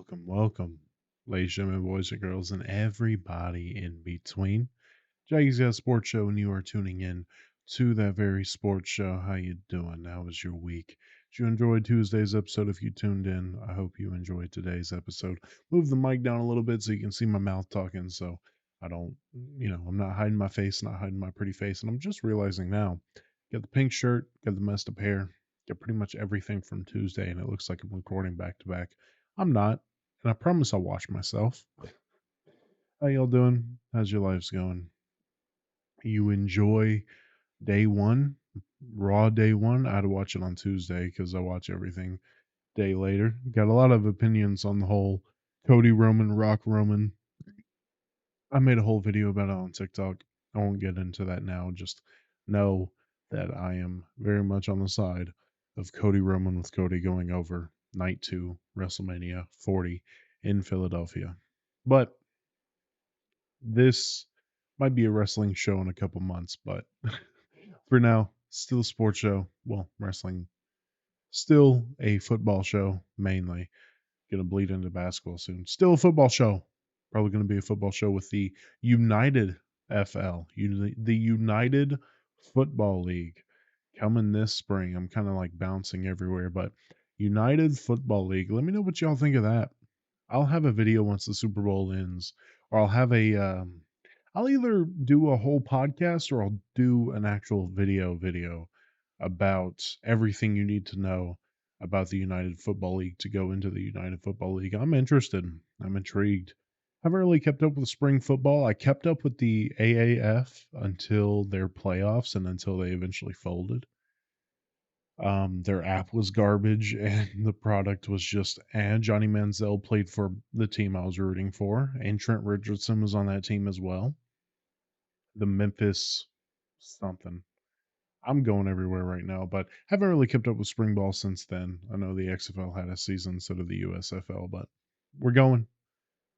Welcome, ladies and gentlemen, boys and girls, and everybody in between. Jackie's got a sports show, and you are tuning in to that very sports show. How you doing? How was your week? Did you enjoy Tuesday's episode? If you tuned in, I hope you enjoyed today's episode. Move the mic down a little bit so you can see my mouth talking, so I don't, I'm not hiding my face, not hiding my pretty face, and I'm just realizing now, got the pink shirt, got the messed up hair, got pretty much everything from Tuesday, and it looks like I'm recording back to back. I'm not, and I promise I'll watch myself. How y'all doing? How's your lives going? You enjoy day one, Raw day one? I had to watch it on Tuesday because I watch everything day later. Got a lot of opinions on the whole Cody Roman, Rock Roman. I made a whole video about it on TikTok. I won't get into that now. Just know that I am very much on the side of Cody Roman with Cody going over night 2, WrestleMania 40 in Philadelphia. But this might be a wrestling show in a couple months, but for now, still a sports show. Well, wrestling, still a football show mainly. Gonna bleed into basketball soon. Still a football show. Probably gonna be a football show with the United FL, the United Football League, coming this spring. I'm kind of like bouncing everywhere, but United Football League. Let me know what y'all think of that. I'll have a video once the Super Bowl ends, or I'll have I'll either do a whole podcast or I'll do an actual video about everything you need to know about the United Football League to go into the United Football League. I'm interested. I'm intrigued. Haven't really kept up with spring football. I kept up with the AAF until their playoffs and until they eventually folded. Their app was garbage and the product was just, and Johnny Manziel played for the team I was rooting for, and Trent Richardson was on that team as well. The Memphis something. I'm going everywhere right now, but haven't really kept up with spring ball since then. I know the XFL had a season instead of the USFL, but we're going.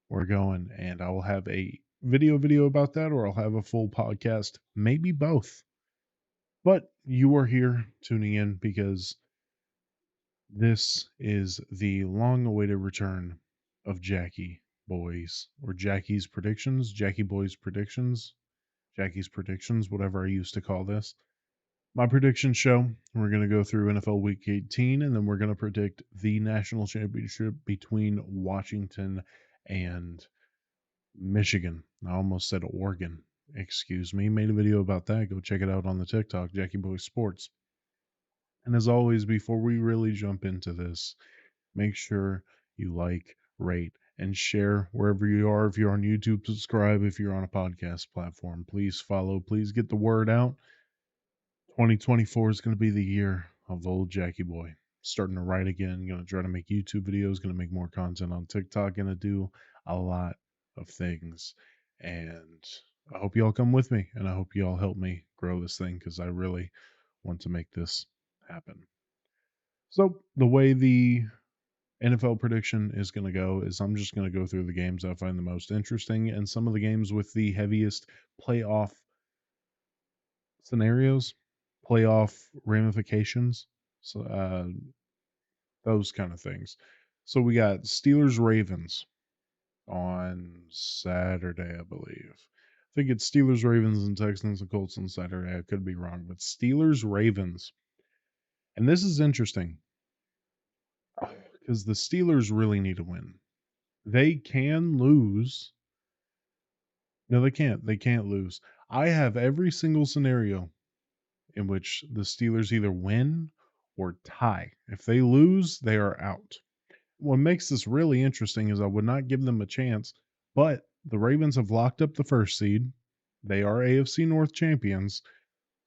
We're going, and I will have a video about that, or I'll have a full podcast, maybe both. But you are here tuning in because this is the long-awaited return of Jackie Boys, or Jackie's Predictions, Jackie Boys Predictions, Jackie's Predictions, whatever I used to call this. My prediction show, we're going to go through NFL Week 18, and then we're going to predict the national championship between Washington and Michigan. I almost said Oregon. Excuse me. Made a video about that. Go check it out on the TikTok, JackieBoySports. And as always, before we really jump into this, make sure you like, rate, and share wherever you are. If you're on YouTube, subscribe. If you're on a podcast platform, please follow. Please get the word out. 2024 is going to be the year of old Jackie Boy. Starting to write again. Going to try to make YouTube videos. Going to make more content on TikTok. Going to do a lot of things. And I hope you all come with me. And I hope you all help me grow this thing because I really want to make this happen. So the way the NFL prediction is going to go is I'm just going to go through the games I find the most interesting and some of the games with the heaviest playoff scenarios, playoff ramifications, so those kind of things. So we got Steelers Ravens on Saturday, I believe. I think it's Steelers Ravens and Texans and Colts on Saturday. I could be wrong, but Steelers Ravens. And this is interesting because the Steelers really need to win. They can lose. No, they can't. They can't lose. I have every single scenario in which the Steelers either win or tie. If they lose, they are out. What makes this really interesting is I would not give them a chance, but the Ravens have locked up the first seed. They are AFC North champions.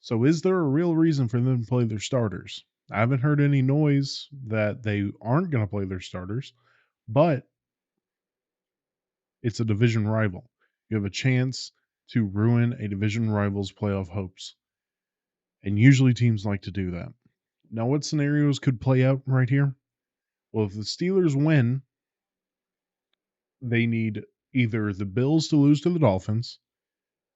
So is there a real reason for them to play their starters? I haven't heard any noise that they aren't going to play their starters, but it's a division rival. You have a chance to ruin a division rival's playoff hopes. And usually teams like to do that. Now, what scenarios could play out right here? Well, if the Steelers win, they need either the Bills to lose to the Dolphins,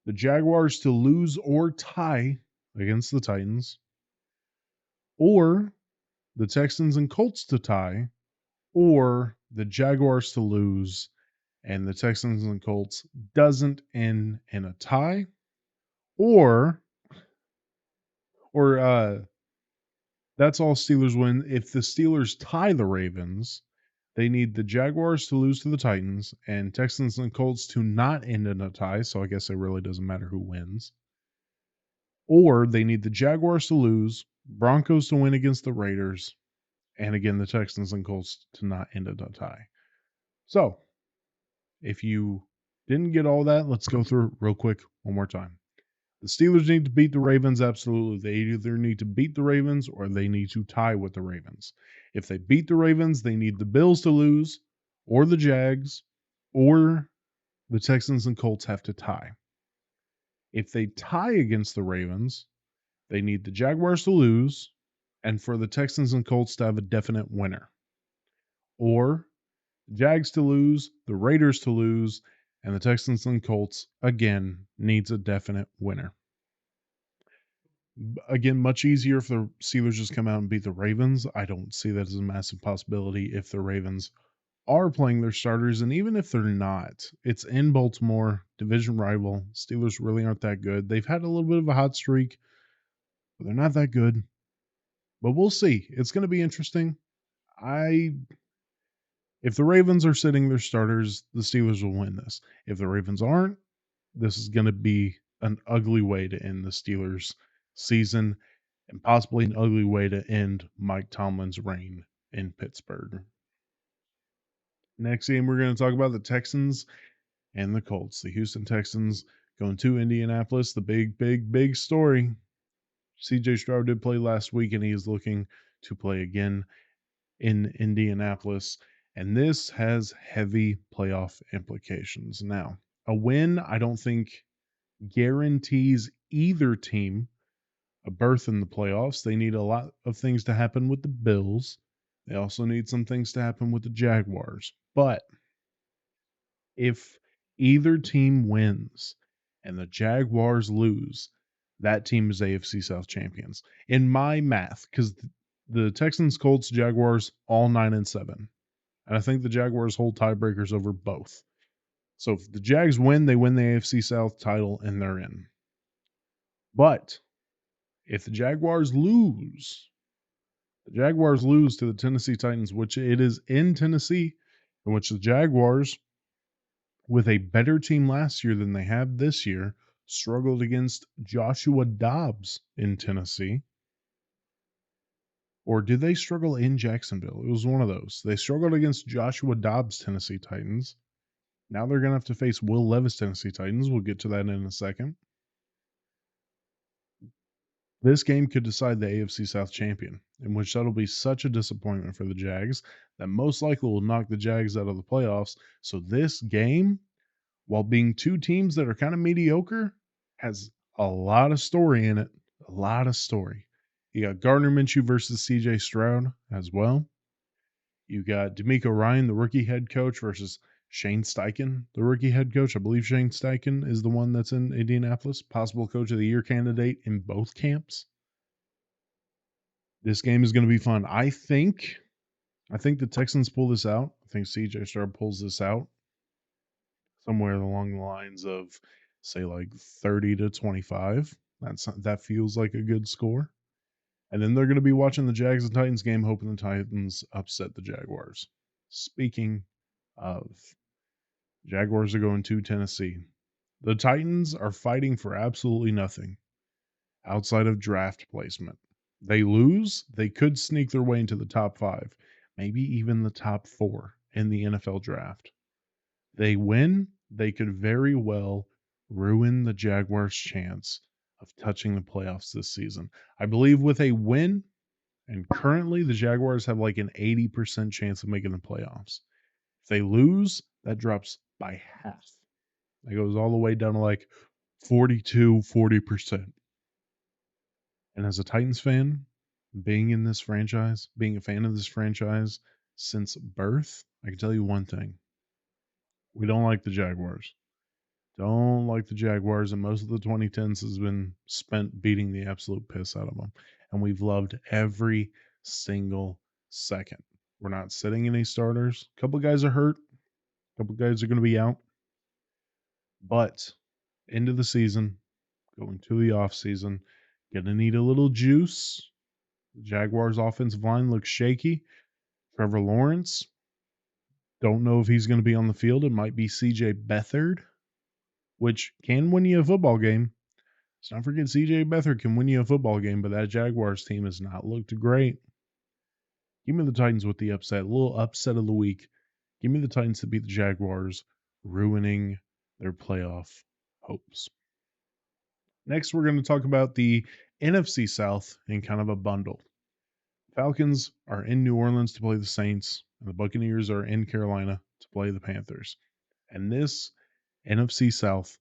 the Jaguars to lose or tie against the Titans, or the Texans and Colts to tie, or the Jaguars to lose and the Texans and Colts doesn't end in a tie, or that's all Steelers win. If the Steelers tie the Ravens, they need the Jaguars to lose to the Titans and Texans and Colts to not end in a tie, so I guess it really doesn't matter who wins. Or they need the Jaguars to lose, Broncos to win against the Raiders, and again the Texans and Colts to not end in a tie. So, if you didn't get all that, let's go through it real quick one more time. The Steelers need to beat the Ravens, absolutely. They either need to beat the Ravens or they need to tie with the Ravens. If they beat the Ravens, they need the Bills to lose, or the Jags, or the Texans and Colts have to tie. If they tie against the Ravens, they need the Jaguars to lose, and for the Texans and Colts to have a definite winner. Or the Jags to lose, the Raiders to lose, and the Texans and Colts, again, needs a definite winner. Again, much easier if the Steelers just come out and beat the Ravens. I don't see that as a massive possibility if the Ravens are playing their starters, and even if they're not, it's in Baltimore, division rival. Steelers really aren't that good. They've had a little bit of a hot streak, but they're not that good. But we'll see. It's going to be interesting. If the Ravens are sitting their starters, the Steelers will win this. If the Ravens aren't, this is going to be an ugly way to end the Steelers' season and possibly an ugly way to end Mike Tomlin's reign in Pittsburgh. Next game, we're going to talk about the Texans and the Colts. The Houston Texans going to Indianapolis. The big story. CJ Stroud did play last week, and he is looking to play again in Indianapolis. And this has heavy playoff implications. Now, a win, I don't think, guarantees either team a berth in the playoffs. They need a lot of things to happen with the Bills. They also need some things to happen with the Jaguars. But if either team wins and the Jaguars lose, that team is AFC South champions. In my math, because the Texans, Colts, Jaguars, all 9-7. And I think the Jaguars hold tiebreakers over both. So if the Jags win, they win the AFC South title and they're in. But if the Jaguars lose to the Tennessee Titans, which it is in Tennessee, in which the Jaguars, with a better team last year than they have this year, struggled against Joshua Dobbs in Tennessee. Or did they struggle in Jacksonville? It was one of those. They struggled against Joshua Dobbs' Tennessee Titans. Now they're going to have to face Will Levis' Tennessee Titans. We'll get to that in a second. This game could decide the AFC South champion, in which that'll be such a disappointment for the Jags that most likely will knock the Jags out of the playoffs. So this game, while being two teams that are kind of mediocre, has a lot of story in it. A lot of story. You got Gardner Minshew versus CJ Stroud as well. You got D'Amico Ryan, the rookie head coach, versus Shane Steichen, the rookie head coach. I believe Shane Steichen is the one that's in Indianapolis, possible coach of the year candidate in both camps. This game is going to be fun. I think the Texans pull this out. I think CJ Stroud pulls this out somewhere along the lines of, say, like 30-25. That feels like a good score. And then they're going to be watching the Jags and Titans game, hoping the Titans upset the Jaguars. Speaking of, Jaguars are going to Tennessee. The Titans are fighting for absolutely nothing outside of draft placement. They lose, they could sneak their way into the top 5, maybe even the top 4 in the NFL draft. They win, they could very well ruin the Jaguars' chance of touching the playoffs this season. I believe with a win, and currently the Jaguars have like an 80% chance of making the playoffs. If they lose, that drops by half. It goes all the way down to like 40%. And as a Titans fan, being in this franchise, being a fan of this franchise since birth, I can tell you one thing. We don't like the Jaguars. Don't like the Jaguars, and most of the 2010s has been spent beating the absolute piss out of them. And we've loved every single second. We're not sitting any starters. A couple guys are hurt. A couple guys are going to be out. But into the season, going to the offseason, going to need a little juice. The Jaguars' offensive line looks shaky. Trevor Lawrence, don't know if he's going to be on the field. It might be C.J. Beathard, which can win you a football game. Let's not forget C.J. Beathard can win you a football game, but that Jaguars team has not looked great. Give me the Titans with the upset. A little upset of the week. Give me the Titans to beat the Jaguars, ruining their playoff hopes. Next, we're going to talk about the NFC South in kind of a bundle. Falcons are in New Orleans to play the Saints, and the Buccaneers are in Carolina to play the Panthers. And this NFC South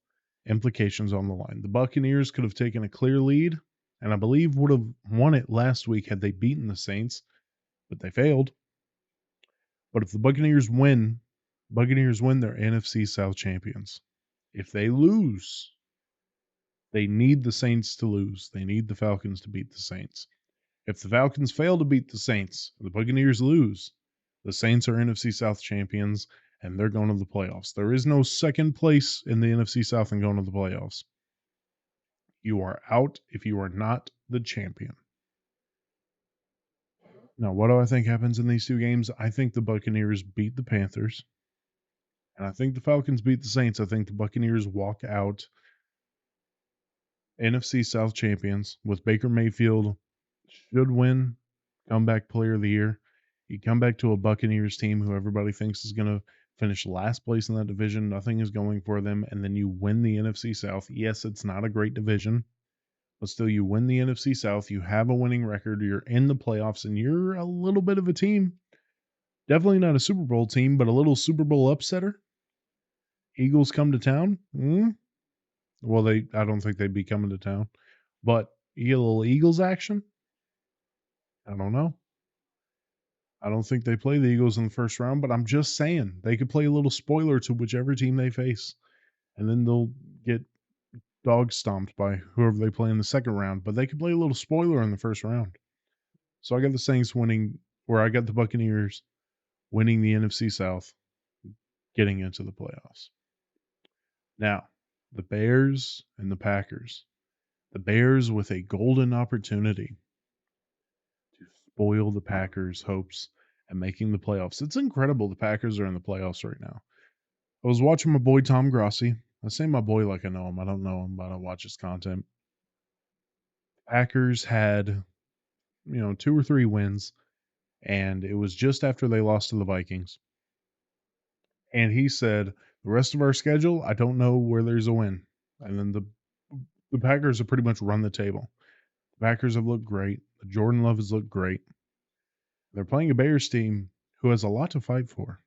implications on the line. The Buccaneers could have taken a clear lead, and I believe would have won it last week had they beaten the Saints, but they failed. But if the Buccaneers win, they're NFC South champions. If they lose, they need the Saints to lose. They need the Falcons to beat the Saints. If the Falcons fail to beat the Saints, the Buccaneers lose, the Saints are NFC South champions, and they're going to the playoffs. There is no second place in the NFC South and going to the playoffs. You are out if you are not the champion. Now, what do I think happens in these two games? I think the Buccaneers beat the Panthers, and I think the Falcons beat the Saints. I think the Buccaneers walk out NFC South champions with Baker Mayfield should win comeback player of the year. You come back to a Buccaneers team who everybody thinks is going to finish last place in that division. Nothing is going for them. And then you win the NFC South. Yes, it's not a great division, but still you win the NFC South. You have a winning record. You're in the playoffs, and you're a little bit of a team. Definitely not a Super Bowl team, but a little Super Bowl upsetter. Eagles come to town. Well, I don't think they'd be coming to town, but you get a little Eagles action. I don't know. I don't think they play the Eagles in the first round, but I'm just saying they could play a little spoiler to whichever team they face, and then they'll get dog stomped by whoever they play in the second round, but they could play a little spoiler in the first round. So I got the Saints winning, or I got the Buccaneers winning the NFC South, getting into the playoffs. Now, the Bears and the Packers. The Bears with a golden opportunity to spoil the Packers' hopes and making the playoffs. It's incredible the Packers are in the playoffs right now. I was watching my boy Tom Grossi. I say my boy like I know him. I don't know him, but I watch his content. Packers had, 2 or 3 wins, and it was just after they lost to the Vikings. And he said, the rest of our schedule, I don't know where there's a win. And then the Packers have pretty much run the table. The Packers have looked great. Jordan Love has looked great. They're playing a Bears team who has a lot to fight for.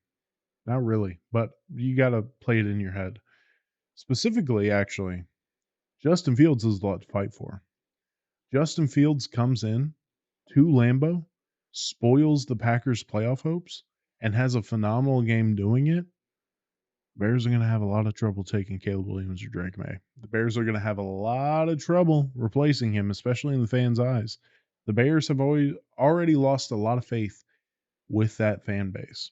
Not really, but you got to play it in your head. Specifically, actually, Justin Fields has a lot to fight for. Justin Fields comes in to Lambeau, spoils the Packers' playoff hopes, and has a phenomenal game doing it. Bears are going to have a lot of trouble taking Caleb Williams or Drake May. The Bears are going to have a lot of trouble replacing him, especially in the fans' eyes. The Bears have already lost a lot of faith with that fan base.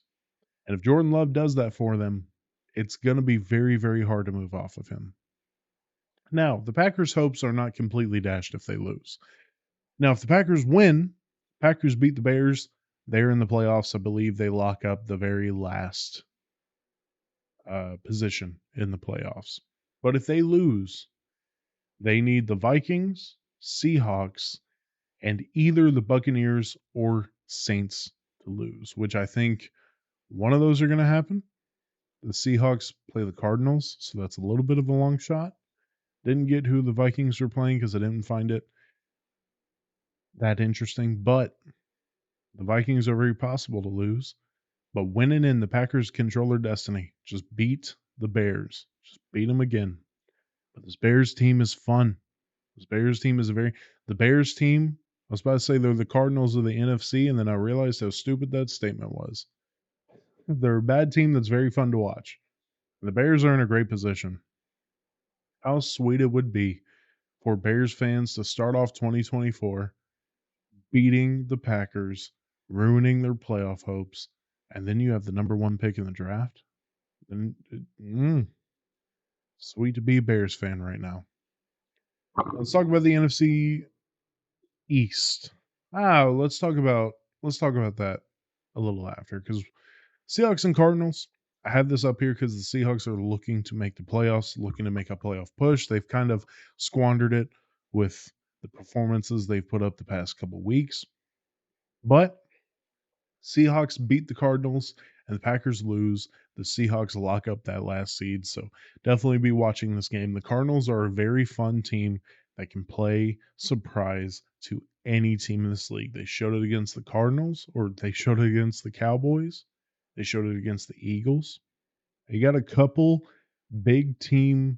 And if Jordan Love does that for them, it's going to be very, very hard to move off of him. Now, the Packers' hopes are not completely dashed if they lose. Now, if the Packers win, Packers beat the Bears, they're in the playoffs. I believe they lock up the very last position in the playoffs. But if they lose, they need the Vikings, Seahawks, and either the Buccaneers or Saints to lose, which I think one of those are going to happen. The Seahawks play the Cardinals, so that's a little bit of a long shot. Didn't get who the Vikings were playing because I didn't find it that interesting, but the Vikings are very possible to lose. But winning in, the Packers control their destiny. Just beat the Bears. Just beat them again. But this Bears team is fun. This Bears team is the Bears team, I was about to say they're the Cardinals of the NFC, and then I realized how stupid that statement was. They're a bad team that's very fun to watch. The Bears are in a great position. How sweet it would be for Bears fans to start off 2024 beating the Packers, ruining their playoff hopes, and then you have the number one pick in the draft. Then, sweet to be a Bears fan right now. Let's talk about the NFC East. Let's talk about that a little after, because Seahawks and Cardinals. I have this up here because the Seahawks are looking to make the playoffs, looking to make a playoff push. They've kind of squandered it with the performances they've put up the past couple weeks. But Seahawks beat the Cardinals and the Packers lose. The Seahawks lock up that last seed. So definitely be watching this game. The Cardinals are a very fun team that can play surprise to any team in this league. They showed it against the Cardinals, or they showed it against the Cowboys. They showed it against the Eagles. They got a couple big team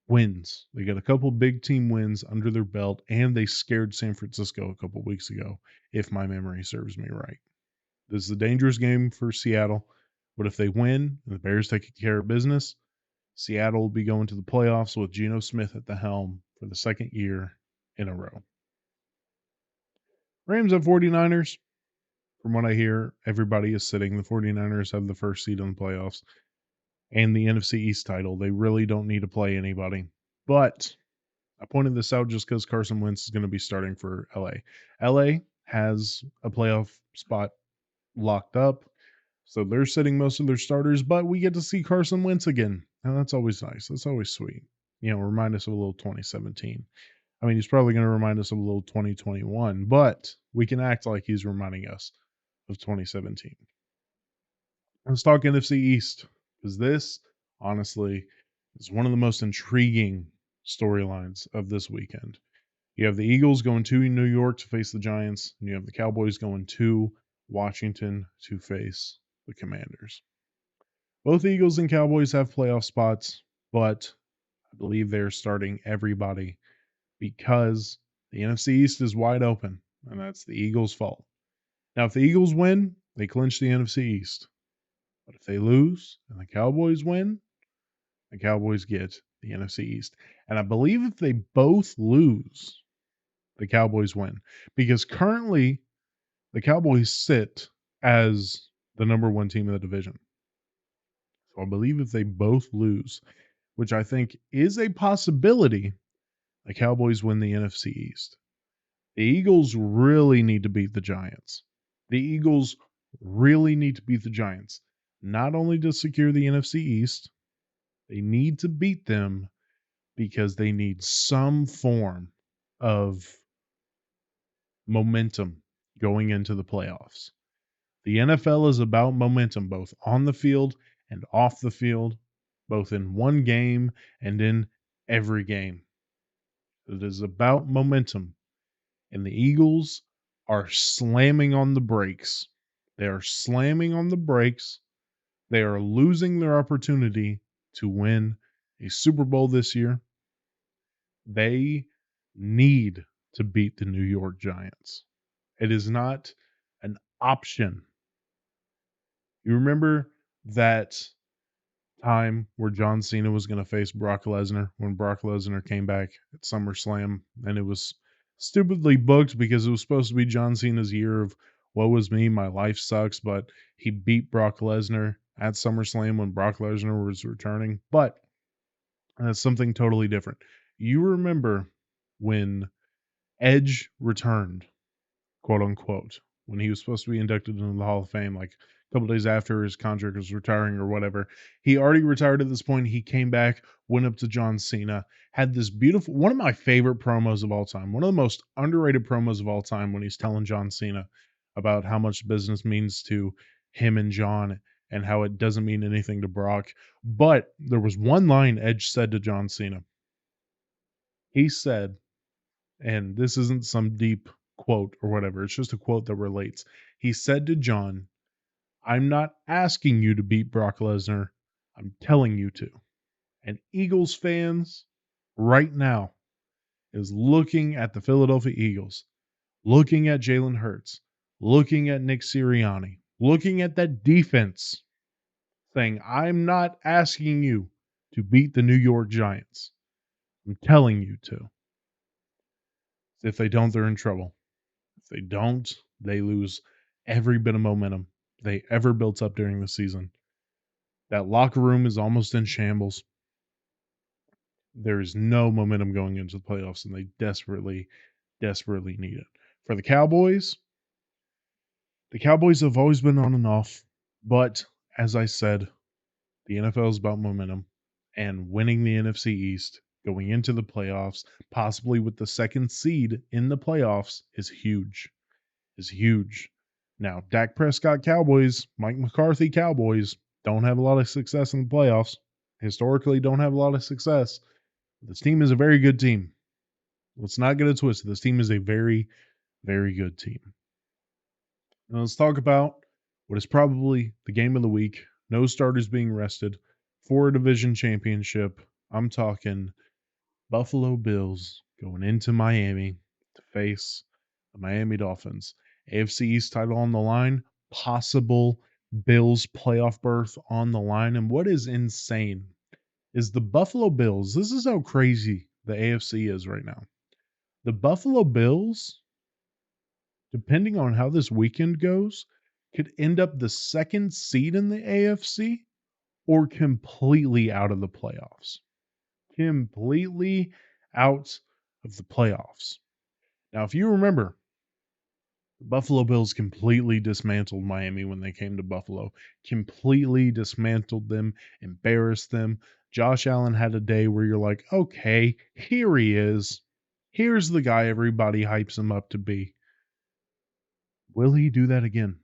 wins. They got a couple big team wins under their belt, and they scared San Francisco a couple weeks ago, if my memory serves me right. This is a dangerous game for Seattle, but if they win and the Bears take care of business, Seattle will be going to the playoffs with Geno Smith at the helm for the second year in a row. Rams at 49ers. From what I hear, everybody is sitting. The 49ers have the first seed in the playoffs and the NFC East title. They really don't need to play anybody. But I pointed this out just because Carson Wentz is going to be starting for LA. LA has a playoff spot locked up, so they're sitting most of their starters, but we get to see Carson Wentz again. And that's always nice. That's always sweet. Remind us of a little 2017. I mean, he's probably going to remind us of a little 2021, but we can act like he's reminding us of 2017. Let's talk NFC East, because this, honestly, is one of the most intriguing storylines of this weekend. You have the Eagles going to New York to face the Giants, and you have the Cowboys going to Washington to face the Commanders. Both Eagles and Cowboys have playoff spots, but I believe they're starting everybody because the NFC East is wide open, and that's the Eagles' fault. Now, if the Eagles win, they clinch the NFC East. But if they lose and the Cowboys win, the Cowboys get the NFC East. And I believe if they both lose, the Cowboys win. Because currently, the Cowboys sit as the number one team in the division. So I believe if they both lose, which I think is a possibility, the Cowboys win the NFC East. The Eagles really need to beat the Giants. The Eagles really need to beat the Giants. Not only to secure the NFC East, they need to beat them because they need some form of momentum going into the playoffs. The NFL is about momentum, both on the field and off the field, both in one game and in every game. It is about momentum. And the Eagles are slamming on the brakes. They are slamming on the brakes. They are losing their opportunity to win a Super Bowl this year. They need to beat the New York Giants. It is not an option. You remember that time where John Cena was going to face Brock Lesnar when Brock Lesnar came back at SummerSlam, and it was stupidly booked because it was supposed to be John Cena's year of woe was me, my life sucks, but he beat Brock Lesnar at SummerSlam when Brock Lesnar was returning. But that's something totally different. You remember when Edge returned, quote unquote, when he was supposed to be inducted into the Hall of Fame, like a couple days after his contract was retiring or whatever. He already retired at this point. He came back, went up to John Cena, had this beautiful, one of my favorite promos of all time, one of the most underrated promos of all time, when he's telling John Cena about how much business means to him and John and how it doesn't mean anything to Brock. But there was one line Edge said to John Cena. He said, and this isn't some deep quote or whatever, it's just a quote that relates. He said to John, "I'm not asking you to beat Brock Lesnar. I'm telling you to." And Eagles fans right now is looking at the Philadelphia Eagles, looking at Jalen Hurts, looking at Nick Sirianni, looking at that defense, saying, "I'm not asking you to beat the New York Giants. I'm telling you to." If they don't, they're in trouble. If they don't, they lose every bit of momentum they ever built up during the season. That locker room is almost in shambles. There is no momentum going into the playoffs, and they desperately, desperately need it. For the Cowboys have always been on and off, but as I said, the NFL is about momentum, and winning the NFC East, going into the playoffs, possibly with the second seed in the playoffs, is huge. Is huge. Now, Dak Prescott Cowboys, Mike McCarthy Cowboys don't have a lot of success in the playoffs. Historically, don't have a lot of success. This team is a very good team. Let's not get it twisted. This team is a very, very good team. Now let's talk about what is probably the game of the week. No starters being rested for a division championship. I'm talking Buffalo Bills going into Miami to face the Miami Dolphins. AFC East title on the line, possible Bills playoff berth on the line. And what is insane is the Buffalo Bills. This is how crazy the AFC is right now. The Buffalo Bills, depending on how this weekend goes, could end up the second seed in the AFC or completely out of the playoffs. Completely out of the playoffs. Now, if you remember, the Buffalo Bills completely dismantled Miami when they came to Buffalo, completely dismantled them, embarrassed them. Josh Allen had a day where you're like, okay, here he is. Here's the guy everybody hypes him up to be. Will he do that again?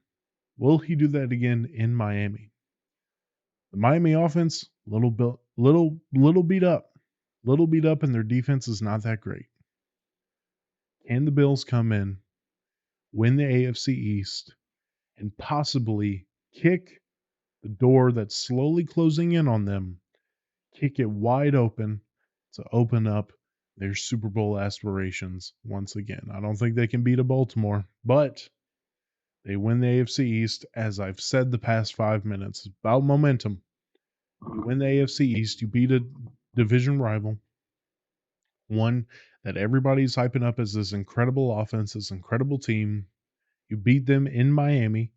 Will he do that again in Miami? The Miami offense, little beat up. Little beat up, and their defense is not that great. Can the Bills come in, win the AFC East, and possibly kick the door that's slowly closing in on them, kick it wide open to open up their Super Bowl aspirations once again? I don't think they can beat a Baltimore, but they win the AFC East. As I've said the past 5 minutes, it's about momentum. You win the AFC East, you beat a division rival, one that everybody's hyping up as this incredible offense, this incredible team. You beat them in Miami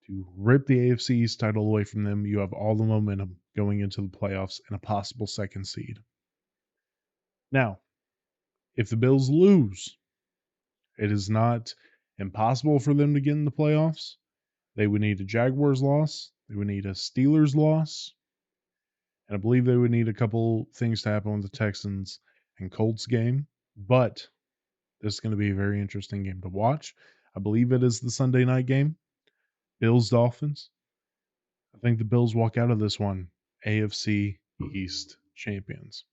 to rip the AFC East title away from them. You have all the momentum going into the playoffs and a possible second seed. Now, if the Bills lose, it is not impossible for them to get in the playoffs. They would need a Jaguars loss. They would need a Steelers loss. And I believe they would need a couple things to happen with the Texans and Colts game. But this is going to be a very interesting game to watch. I believe it is the Sunday night game. Bills Dolphins. I think the Bills walk out of this one AFC East champions.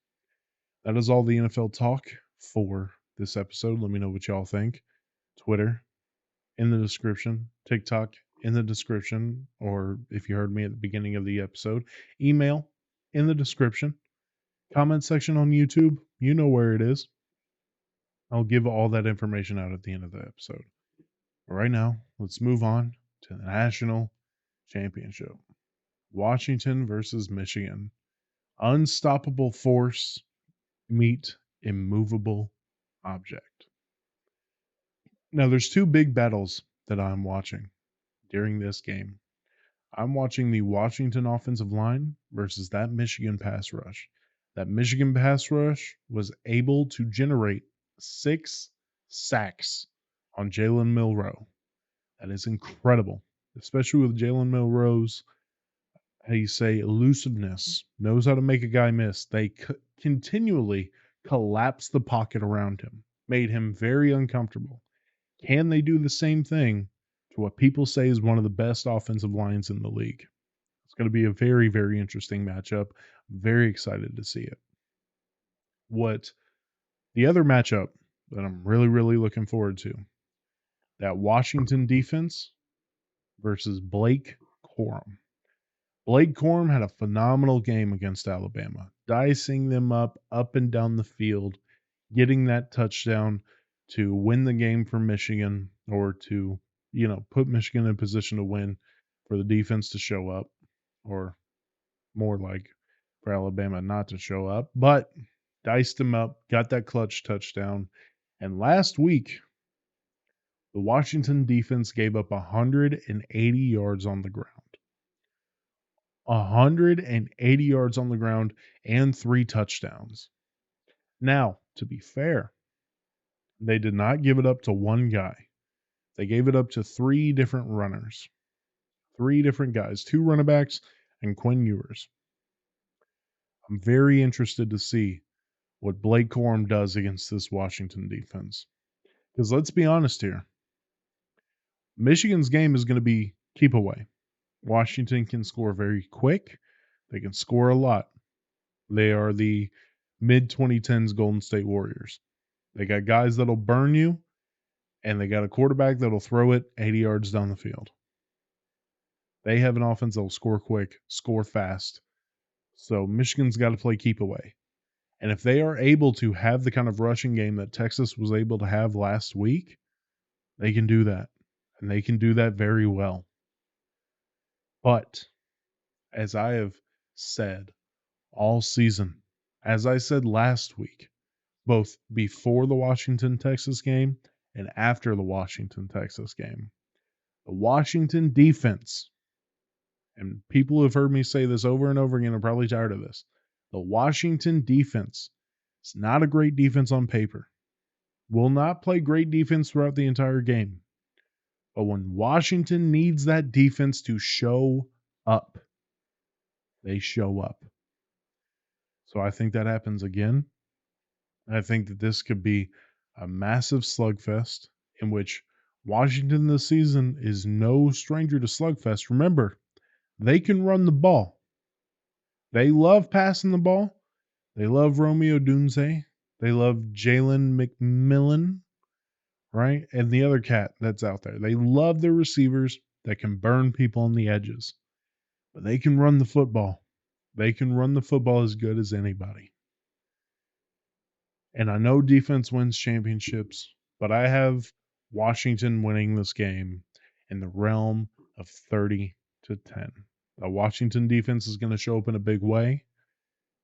That is all the NFL talk for this episode. Let me know what y'all think. Twitter in the description, TikTok in the description, or if you heard me at the beginning of the episode, email in the description. Comment section on YouTube, you know where it is. I'll give all that information out at the end of the episode. But right now, let's move on to the national championship. Washington versus Michigan. Unstoppable force meet immovable object. Now, there's two big battles that I'm watching during this game. I'm watching the Washington offensive line versus that Michigan pass rush. That Michigan pass rush was able to generate 6 sacks on Jalen Milroe. That is incredible, especially with Jalen Milroe's, how you say, elusiveness, knows how to make a guy miss. They continually collapsed the pocket around him, made him very uncomfortable. Can they do the same thing to what people say is one of the best offensive lines in the league? It's going to be a very, very interesting matchup. Very excited to see it. What the other matchup that I'm really, really looking forward to, that Washington defense versus Blake Corum. Blake Corum had a phenomenal game against Alabama, dicing them up and down the field, getting that touchdown to win the game for Michigan, or to, put Michigan in position to win, for the defense to show up, or more like for Alabama not to show up, but diced him up, got that clutch touchdown. And last week The Washington defense gave up 180 yards on the ground. 180 yards on the ground and 3 touchdowns. Now, to be fair, they did not give it up to one guy. They gave it up to 3 different runners. 3 different guys, 2 running backs and Quinn Ewers. I'm very interested to see what Blake Corum does against this Washington defense. Because let's be honest here. Michigan's game is going to be keep away. Washington can score very quick. They can score a lot. They are the mid-2010s Golden State Warriors. They got guys that'll burn you, and they got a quarterback that'll throw it 80 yards down the field. They have an offense that'll score quick, score fast. So Michigan's got to play keep away. And if they are able to have the kind of rushing game that Texas was able to have last week, they can do that. And they can do that very well. But as I have said all season, as I said last week, both before the Washington-Texas game and after the Washington-Texas game, the Washington defense, and people who have heard me say this over and over again are probably tired of this, the Washington defense is not a great defense on paper. Will not play great defense throughout the entire game. But when Washington needs that defense to show up, they show up. So I think that happens again. I think that this could be a massive slugfest in which Washington this season is no stranger to slugfest. Remember, they can run the ball. They love passing the ball. They love Romeo Dunze. They love Jalen McMillan, right? And the other cat that's out there. They love their receivers that can burn people on the edges. But they can run the football. They can run the football as good as anybody. And I know defense wins championships, but I have Washington winning this game in the realm of 30-10. The Washington defense is going to show up in a big way,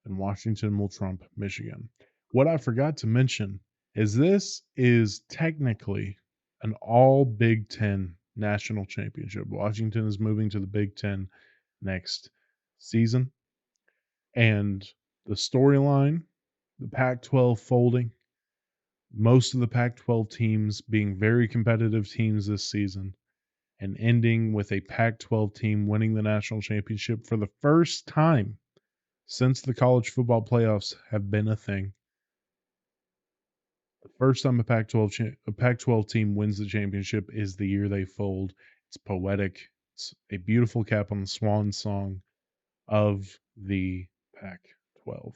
and Washington will trump Michigan. What I forgot to mention is this is technically an all Big Ten national championship. Washington is moving to the Big Ten next season. And the storyline, the Pac-12 folding, most of the Pac-12 teams being very competitive teams this season, and ending with a Pac-12 team winning the national championship for the first time since the college football playoffs have been a thing. The first time a Pac-12 team wins the championship is the year they fold. It's poetic. It's a beautiful cap on the swan song of the Pac-12.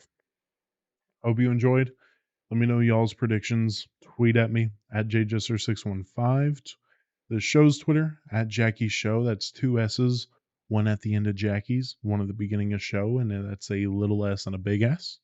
Hope you enjoyed. Let me know y'all's predictions. Tweet at me at JJester615. The show's Twitter at Jackie Show. That's 2 S's, one at the end of Jackie's, one at the beginning of show, and then that's a little S and a big S.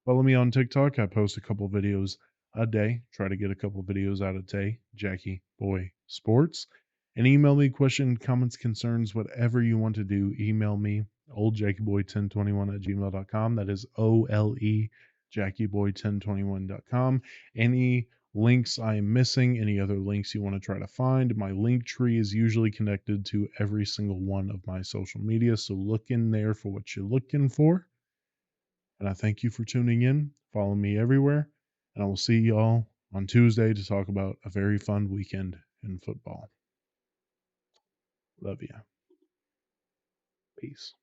Follow me on TikTok. I post a couple videos a day. Try to get a couple videos out a day. JackieBoySports. And email me question, comments, concerns, whatever you want to do. Email me, oldjackieboy1021@gmail.com. That is OLE JackieBoy1021.com. Any links I am missing, any other links you want to try to find, my link tree is usually connected to every single one of my social media, so look in there for what you're looking for. And I thank you for tuning in. Follow me everywhere, and I will see y'all on Tuesday to talk about a very fun weekend in football. Love you. Peace.